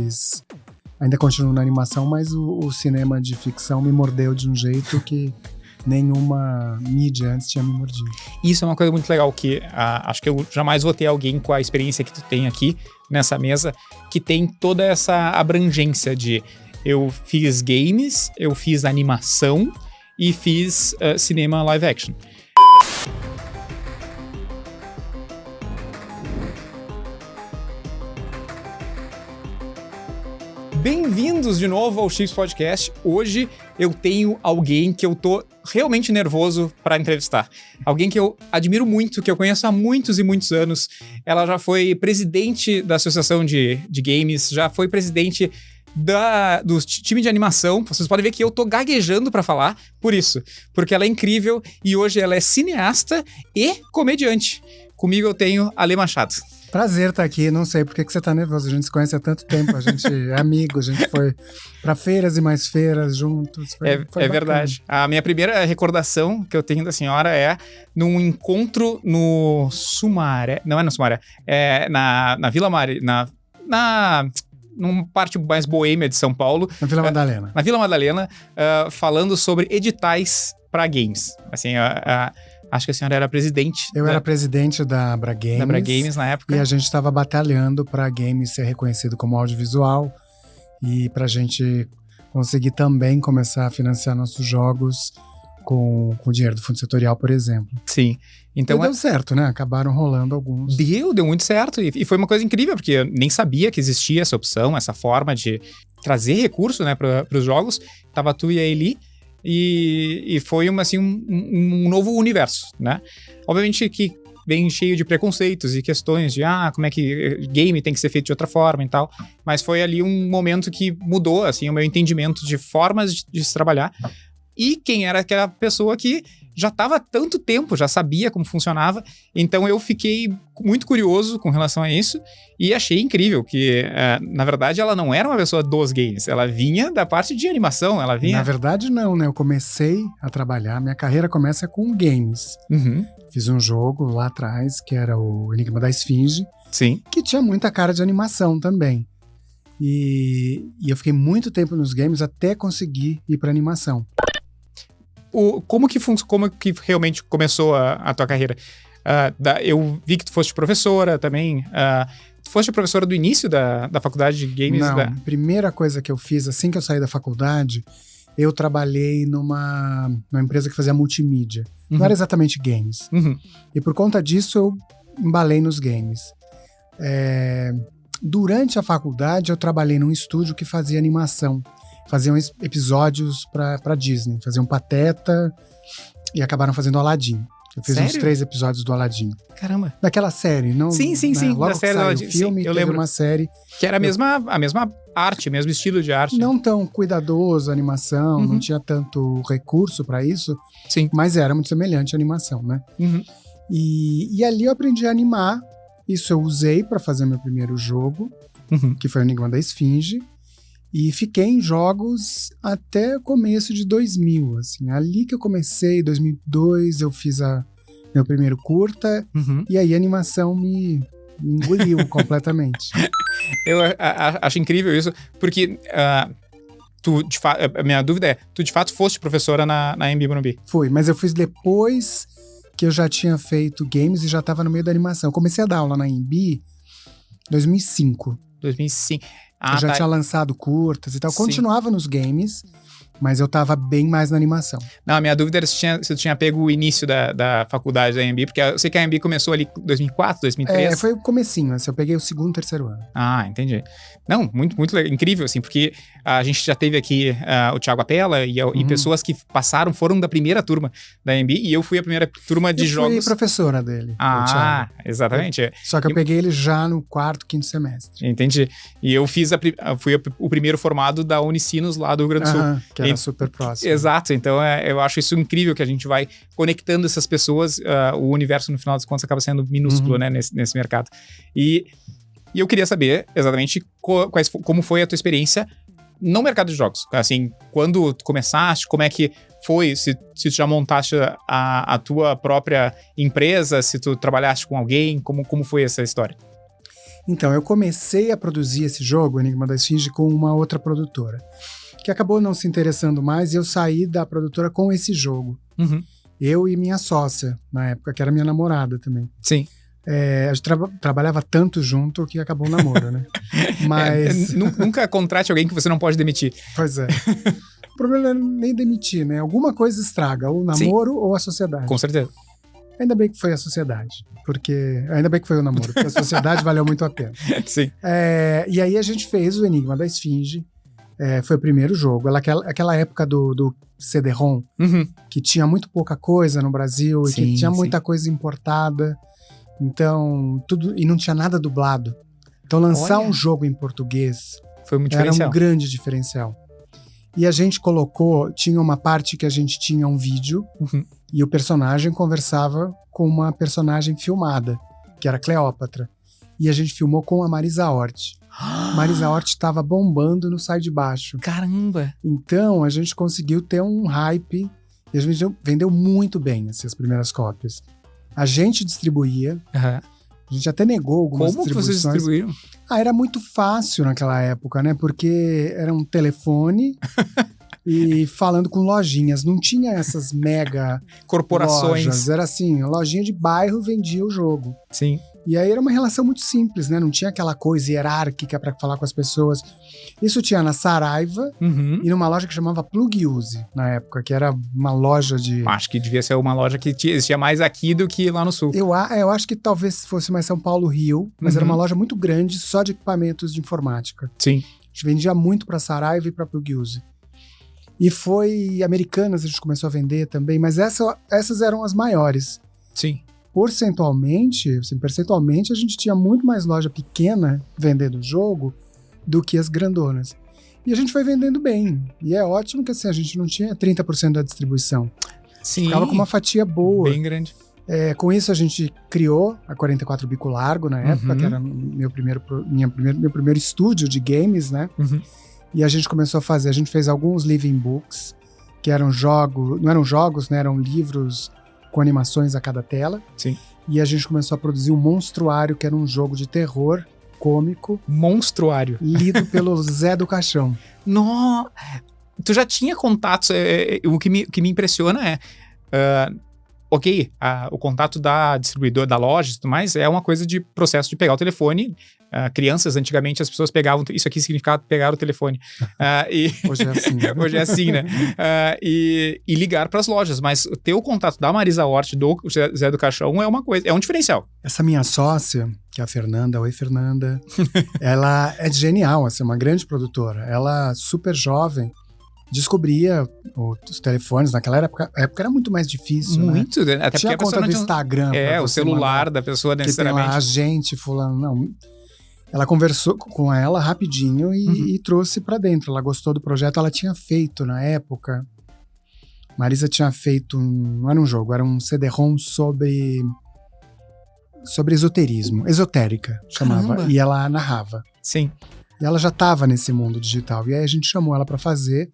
mas ainda continuo na animação, mas o cinema de ficção me mordeu de um jeito que nenhuma mídia antes tinha me mordido. Isso é uma coisa muito legal, que acho que eu jamais vou ter alguém com a experiência que tu tem aqui nessa mesa, que tem toda essa abrangência de eu fiz games, eu fiz animação e fiz cinema live action. Bem-vindos de novo ao Chips Podcast. Hoje eu tenho alguém que eu tô realmente nervoso para entrevistar. Alguém que eu admiro muito, que eu conheço há muitos e muitos anos. Ela já foi presidente da Associação de Games, já foi presidente do time de animação. Vocês podem ver que eu tô gaguejando para falar por isso, porque ela é incrível e hoje ela é cineasta e comediante. Comigo eu tenho Ale Machado. Prazer estar aqui, não sei por que você tá nervoso, a gente se conhece há tanto tempo, a gente é amigo, a gente foi pra feiras e mais feiras juntos. Foi verdade. A minha primeira recordação que eu tenho da senhora é num encontro no Sumaré, não é no Sumaré, é na Vila Mari, numa parte mais boêmia de São Paulo. Na Vila Madalena. Na Vila Madalena, falando sobre editais para games. Assim, acho que a senhora era presidente. Eu era presidente da Abra Games. Da Abra Games na época. E a gente estava batalhando para a Games ser reconhecido como audiovisual e para a gente conseguir também começar a financiar nossos jogos com o dinheiro do fundo setorial, por exemplo. Sim. Então deu certo, né? Acabaram rolando alguns. Deu muito certo. E foi uma coisa incrível, porque eu nem sabia que existia essa opção, essa forma de trazer recurso, né, para os jogos. Tava tu e a Eli. E foi um novo universo, né? Obviamente que vem cheio de preconceitos e questões de como é que game tem que ser feito de outra forma e tal, mas foi ali um momento que mudou, assim, o meu entendimento de formas de se trabalhar. E quem era aquela pessoa que já estava há tanto tempo, já sabia como funcionava, então eu fiquei muito curioso com relação a isso e achei incrível que, na verdade, ela não era uma pessoa dos games, ela vinha da parte de animação, ela vinha... Na verdade não, né? Eu comecei a trabalhar, minha carreira começa com games. Uhum. Fiz um jogo lá atrás, que era o Enigma da Esfinge, sim, que tinha muita cara de animação também. E eu fiquei muito tempo nos games até conseguir ir pra animação. Como que realmente começou a tua carreira? Eu vi que tu foste professora também. Tu foste professora do início da faculdade de games? Não, a primeira coisa que eu fiz assim que eu saí da faculdade, eu trabalhei numa empresa que fazia multimídia. Não era exatamente games. Uhum. E por conta disso eu embalei nos games. Durante a faculdade eu trabalhei num estúdio que fazia animação. Faziam episódios pra Disney. Faziam Pateta e acabaram fazendo Aladdin. Eu fiz uns 3 episódios do Aladdin. Caramba. Daquela série, não? Sim. Logo da série do Aladdin. O filme, eu lembro. Uma série. Que era a mesma arte, mesmo estilo de arte. Não tão cuidadoso a animação, não tinha tanto recurso pra isso. Sim. Mas era muito semelhante à animação, né? Uhum. E ali eu aprendi a animar. Isso eu usei pra fazer meu primeiro jogo, que foi o Enigma da Esfinge. E fiquei em jogos até o começo de 2000, assim. Ali que eu comecei, em 2002, eu fiz meu primeiro curta. E aí a animação me engoliu completamente. Eu acho incrível isso, porque a minha dúvida é, tu de fato foste professora na Anhembi Morumbi? Fui, mas eu fiz depois que eu já tinha feito games e já estava no meio da animação. Eu comecei a dar aula na Anhembi em 2005. 2005. Eu já tinha lançado curtas e tal. Continuava nos games, mas eu tava bem mais na animação. Não, a minha dúvida era se tu tinha pego o início da faculdade da Anhembi, porque eu sei que a Anhembi começou ali em 2004, 2003. Foi o comecinho, assim, eu peguei o segundo, terceiro ano. Entendi. Não, muito legal, incrível, assim, porque a gente já teve aqui o Thiago Apella e pessoas que foram da primeira turma da Anhembi, e eu fui a primeira turma de jogos. Eu fui professora dele, o Thiago. Exatamente. Só que eu peguei ele já no quarto, quinto semestre. Entendi. E eu fui o primeiro formado da Unicinos lá do Rio Grande do Sul. Que era super próximo. Exato, então eu acho isso incrível que a gente vai conectando essas pessoas, o universo no final das contas acaba sendo minúsculo, né, nesse mercado. E eu queria saber exatamente como foi a tua experiência no mercado de jogos. Assim, quando tu começaste, como é que foi, se tu já montaste a tua própria empresa, se tu trabalhaste com alguém, como foi essa história? Então, eu comecei a produzir esse jogo, Enigma da Esfinge, com uma outra produtora, que acabou não se interessando mais, e eu saí da produtora com esse jogo. Uhum. Eu e minha sócia, na época, que era minha namorada também. Sim. A gente trabalhava tanto junto que acabou o namoro, né? Mas... Nunca contrate alguém que você não pode demitir. Pois é. O problema não é nem demitir, né? Alguma coisa estraga, ou o namoro ou a sociedade. Com certeza. Ainda bem que foi a sociedade, ainda bem que foi o namoro, porque a sociedade valeu muito a pena. Sim. E aí a gente fez o Enigma da Esfinge, foi o primeiro jogo, aquela época do CD-ROM, que tinha muito pouca coisa no Brasil, e que tinha muita coisa importada, então, e não tinha nada dublado. Então lançar um jogo em português foi um diferencial. Era um grande diferencial. E a gente tinha uma parte que a gente tinha um vídeo, e o personagem conversava com uma personagem filmada, que era Cleópatra. E a gente filmou com a Marisa Hort. Marisa Hort estava bombando no Sai de Baixo. Caramba! Então, a gente conseguiu ter um hype, e a gente vendeu muito bem as primeiras cópias. A gente distribuía, a gente até negou algumas distribuições. Como vocês distribuíram? Era muito fácil naquela época, né? Porque era um telefone e falando com lojinhas. Não tinha essas mega corporações. Lojas. Era assim, a lojinha de bairro vendia o jogo. Sim. E aí era uma relação muito simples, né? Não tinha aquela coisa hierárquica para falar com as pessoas. Isso tinha na Saraiva e numa loja que chamava Plug Use, na época, que era uma loja de... Acho que devia ser uma loja que existia mais aqui do que lá no sul. Eu acho que talvez fosse mais São Paulo, Rio, mas era uma loja muito grande só de equipamentos de informática. Sim. A gente vendia muito para Saraiva e para Plug Use. E foi Americanas, a gente começou a vender também, mas essas eram as maiores. Sim. Percentualmente, a gente tinha muito mais loja pequena vendendo o jogo do que as grandonas. E a gente foi vendendo bem. E é ótimo que assim, a gente não tinha 30% da distribuição. Sim. Ficava com uma fatia boa. Bem grande. Com isso a gente criou a 44 Bico Largo na época, que era meu primeiro estúdio de games, né? E a gente começou a gente fez alguns living books, que eram jogos, não eram jogos, né? Eram livros com animações a cada tela. Sim. E a gente começou a produzir o Monstruário, que era um jogo de terror cômico. Monstruário. Lido pelo Zé do Caixão. Nossa! Tu já tinha contatos, o que me impressiona o contato da distribuidora, da loja e tudo mais, é uma coisa de processo de pegar o telefone. Crianças, antigamente, as pessoas pegavam... Isso aqui significava pegar o telefone. Hoje é assim. Hoje é assim, né? E ligar para as lojas. Mas ter o contato da Marisa Hort, do Zé do Caixão, é uma coisa, é um diferencial. Essa minha sócia, que é a Fernanda, oi Fernanda, ela é genial, assim, uma grande produtora. Ela, super jovem, descobria os telefones. Naquela época era muito mais difícil, muito, né? Até tinha a conta do Instagram. O celular da pessoa, necessariamente. Que tem lá, agente fulano, não. Ela conversou com ela rapidinho e trouxe pra dentro. Ela gostou do projeto. Ela tinha feito, na época... Marisa tinha feito não era um jogo, era um CD-ROM sobre esoterismo. Esotérica, chamava. Caramba. E ela narrava. Sim. E ela já estava nesse mundo digital. E aí a gente chamou ela pra fazer.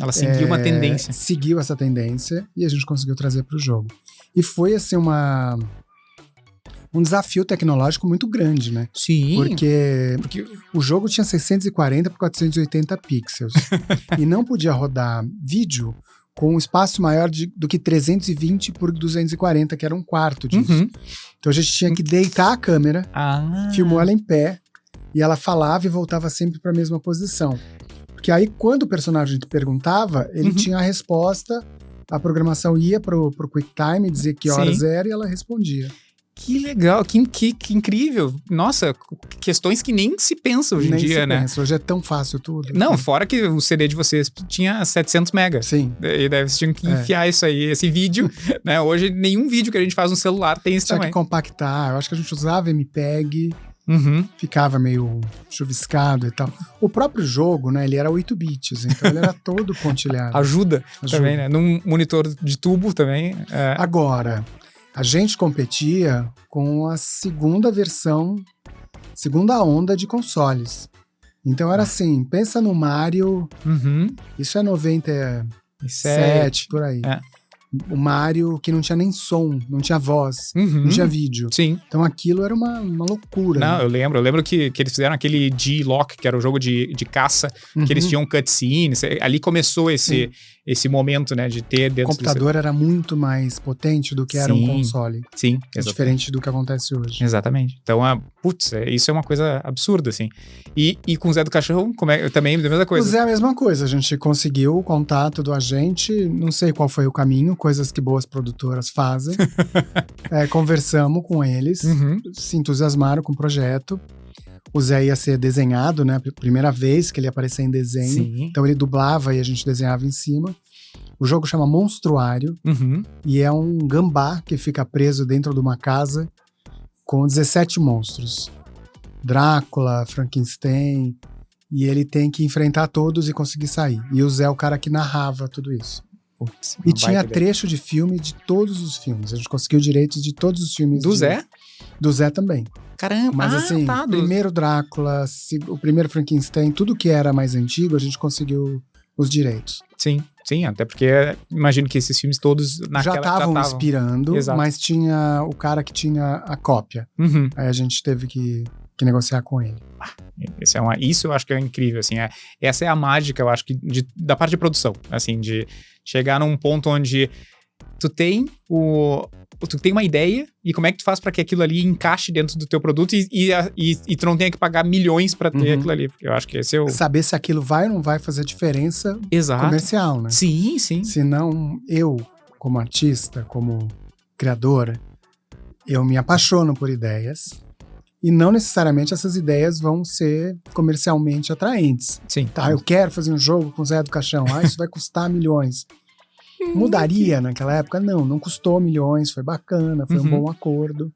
Ela seguiu uma tendência. Seguiu essa tendência e a gente conseguiu trazer pro jogo. E foi, assim, um desafio tecnológico muito grande, né? Sim. Porque o jogo tinha 640 por 480 pixels. E não podia rodar vídeo com um espaço maior do que 320 por 240, que era um quarto disso. Então a gente tinha que deitar a câmera, filmou ela em pé, e ela falava e voltava sempre para a mesma posição. Porque aí, quando o personagem perguntava, ele tinha a resposta, a programação ia pro QuickTime, dizer que horas era, e ela respondia. Que legal, que incrível. Nossa, questões que nem se pensa hoje em dia, né? Hoje é tão fácil tudo. Não, fora que o CD de vocês tinha 700 megas. Sim. E daí vocês tinham que enfiar isso aí, esse vídeo, né? Hoje, nenhum vídeo que a gente faz no celular tem esse tamanho. Tinha que compactar. Eu acho que a gente usava MPEG, ficava meio chuviscado e tal. O próprio jogo, né? Ele era 8 bits, então ele era todo pontilhado. Ajuda também, né? Num monitor de tubo também. Agora... A gente competia com a segunda onda de consoles. Então era assim, pensa no Mario, isso é 97, por aí. o Mario que não tinha nem som, não tinha voz, não tinha vídeo. Sim. Então aquilo era uma loucura. Não, né? eu lembro que eles fizeram aquele G-Lock, que era o jogo de caça, que eles tinham cutscenes. Ali começou esse momento, né, de ter dentro O computador era muito mais potente do que era um console. Sim, é diferente do que acontece hoje. Exatamente. Então, isso é uma coisa absurda, assim. E com o Zé do Caixão, também a mesma coisa. O Zé é a mesma coisa. A gente conseguiu o contato do agente, não sei qual foi o caminho, coisas que boas produtoras fazem. Conversamos com eles, se entusiasmaram com o projeto. O Zé ia ser desenhado, né? Primeira vez que ele ia aparecer em desenho. Sim. Então ele dublava e a gente desenhava em cima. O jogo chama Monstruário e é um gambá que fica preso dentro de uma casa com 17 monstros. Drácula, Frankenstein, e ele tem que enfrentar todos e conseguir sair. E o Zé é o cara que narrava tudo isso. Putz, e tinha trecho de filme de todos os filmes. A gente conseguiu direitos de todos os filmes. Do Zé? Do Zé também. Caramba, mas assim, primeiro Drácula, o primeiro Frankenstein, tudo que era mais antigo, a gente conseguiu os direitos. Sim, até porque imagino que esses filmes todos já estavam inspirando, exato. Mas tinha o cara que tinha a cópia. Aí a gente teve que negociar com ele. Isso eu acho que é incrível, assim, essa é a mágica, eu acho que da parte de produção, assim, de chegar num ponto onde tu tem uma ideia e como é que tu faz para que aquilo ali encaixe dentro do teu produto e tu não tenha que pagar milhões para ter aquilo ali, porque eu acho que esse é o... Saber se aquilo vai ou não vai fazer diferença comercial, né? Sim. Senão, eu, como artista, como criadora, eu me apaixono por ideias e não necessariamente essas ideias vão ser comercialmente atraentes. Sim. Tá, eu quero fazer um jogo com o Zé do Caixão, isso vai custar milhões. Mudaria naquela época? Não custou milhões, foi bacana, foi um bom acordo.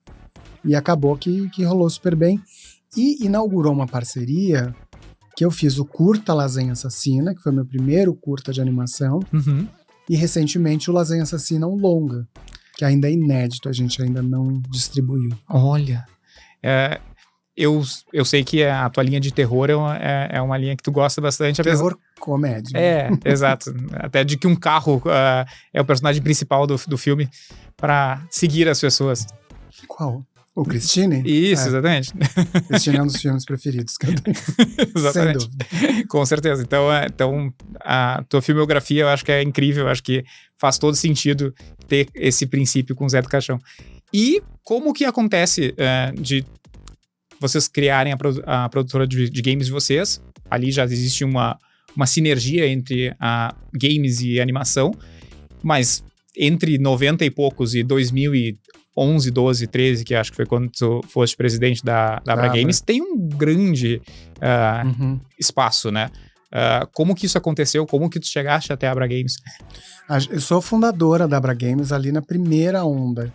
E acabou que rolou super bem. E inaugurou uma parceria que eu fiz o curta Lasanha Assassina, que foi meu primeiro curta de animação. E recentemente o Lasanha Assassina um longa, que ainda é inédito, a gente ainda não distribuiu. Olha, eu sei que a tua linha de terror é uma linha que tu gosta bastante. Terror comédia. Exato. Até de que um carro é o personagem principal do filme para seguir as pessoas. Qual? O Christine? Isso, exatamente. Christine é um dos filmes preferidos que eu tenho. Exatamente. Sem dúvida. Com certeza. Então, a tua filmografia eu acho que é incrível, eu acho que faz todo sentido ter esse princípio com o Zé do Caixão. E como que acontece de vocês criarem a produtora de games de vocês? Ali já existe uma sinergia entre games e animação, mas entre 90 e poucos e 2011, 12, 13, que acho que foi quando tu foste presidente da Abra Games, tem um grande espaço, né? Como que isso aconteceu? Como que tu chegaste até a Abra Games? Eu sou fundadora da Abra Games ali na primeira onda.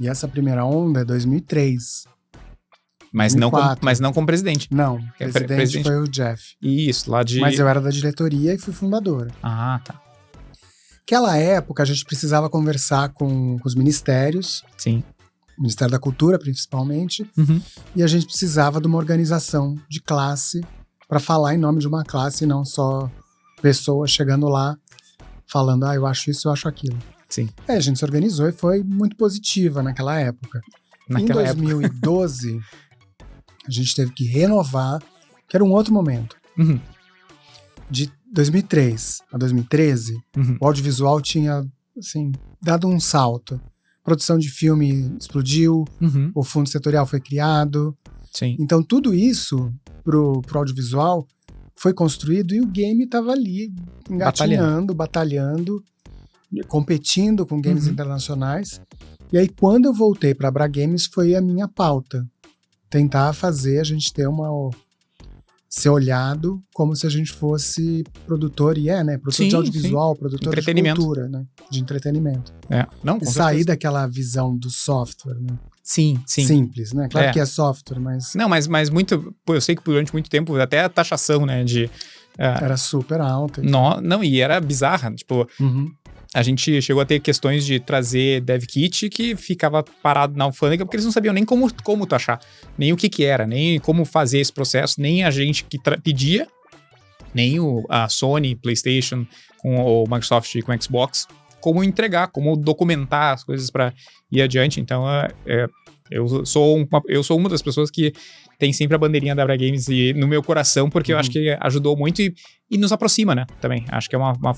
E essa primeira onda é 2003. Mas não como presidente. Não, o presidente foi o Jeff. Isso, lá de... Mas eu era da diretoria e fui fundadora. Ah, tá. Naquela época, a gente precisava conversar com os ministérios. Sim. Ministério da Cultura, principalmente. E a gente precisava de uma organização de classe para falar em nome de uma classe e não só pessoas chegando lá falando, eu acho isso, eu acho aquilo. Sim. A gente se organizou e foi muito positiva naquela época. Em 2012... a gente teve que renovar, que era um outro momento. De 2003 a 2013, o audiovisual tinha, assim, dado um salto. A produção de filme explodiu, o fundo setorial foi criado. Sim. Então, tudo isso pro audiovisual foi construído e o game estava ali, engatinhando, batalhando, competindo com games internacionais. E aí, quando eu voltei para a Abra Games, foi a minha pauta. Tentar fazer a gente ter ser olhado como se a gente fosse produtor, né? Produtor de audiovisual, produtor de cultura, né? De entretenimento. Não, e sair daquela visão do software, né? Sim. Simples, né? Claro que é software, mas... Não, mas muito... eu sei que durante muito tempo, até a taxação, né? Era super alta. Não, e era bizarra, tipo... A gente chegou a ter questões de trazer dev kit que ficava parado na alfândega porque eles não sabiam nem como taxar, nem o que era, nem como fazer esse processo, nem a gente que pedia, nem a Sony, PlayStation, com o Microsoft com o Xbox como entregar, como documentar as coisas para ir adiante. Então, eu sou uma das pessoas que tem sempre a bandeirinha da Abra Games no meu coração, porque eu acho que ajudou muito e nos aproxima, né, também. Acho que é uma